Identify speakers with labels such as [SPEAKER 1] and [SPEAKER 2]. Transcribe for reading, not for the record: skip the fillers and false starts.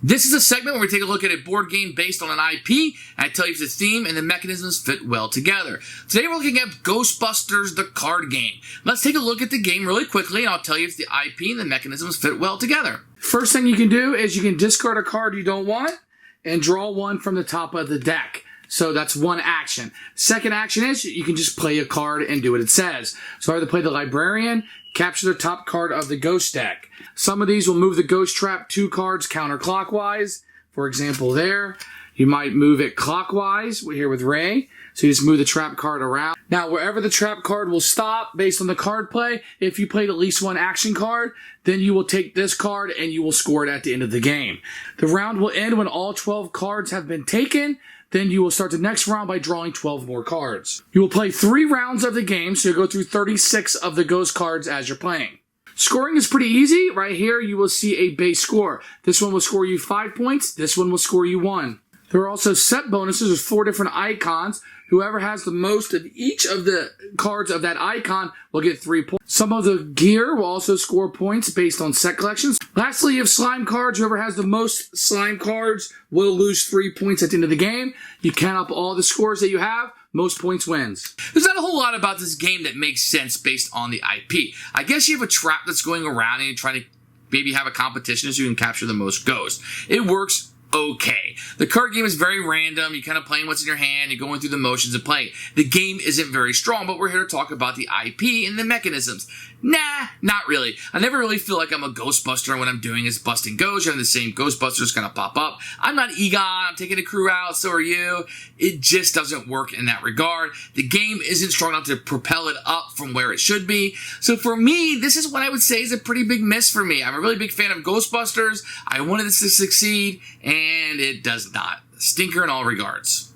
[SPEAKER 1] This is a segment where we take a look at a board game based on an IP, and I tell you if the theme and the mechanisms fit well together. Today we're looking at Ghostbusters the Card Game. Let's take a look at the game really quickly, and I'll tell you if the IP and the mechanisms fit well together.
[SPEAKER 2] First thing you can do is you can discard a card you don't want and draw one from the top of the deck. So that's one action. Second action is you can just play a card and do what it says. So either play the Librarian, capture the top card of the Ghost deck. Some of these will move the Ghost Trap 2 cards counterclockwise. For example there. You might move it clockwise. We're here with Ray. So you just move the trap card around. Now, wherever the trap card will stop based on the card play, if you played at least one action card, then you will take this card and you will score it at the end of the game. The round will end when all 12 cards have been taken. Then you will start the next round by drawing 12 more cards. You will play 3 rounds of the game, so you'll go through 36 of the Ghost cards as you're playing. Scoring is pretty easy. Right here, you will see a base score. This one will score you 5 points. This one will score you 1. There are also set bonuses with 4 different icons. Whoever has the most of each of the cards of that icon will get 3 points. Some of the gear will also score points based on set collections. Lastly, you have slime cards. Whoever has the most slime cards will lose 3 points at the end of the game. You count up all the scores that you have. Most points wins.
[SPEAKER 1] There's not a whole lot about this game that makes sense based on the IP. I guess you have a trap that's going around and you're trying to maybe have a competition so you can capture the most ghosts. It works okay. The card game is very random. You're kind of playing what's in your hand. You're going through the motions of playing. The game isn't very strong, but we're here to talk about the IP and the mechanisms. Nah, not really. I never really feel like I'm a Ghostbuster and what I'm doing is busting ghosts. And the same Ghostbusters kind of pop up. I'm not Egon. I'm taking a crew out. So are you. It just doesn't work in that regard. The game isn't strong enough to propel it up from where it should be. So for me, this is what I would say is a pretty big miss for me. I'm a really big fan of Ghostbusters. I wanted this to succeed, and it does not. Stinker in all regards.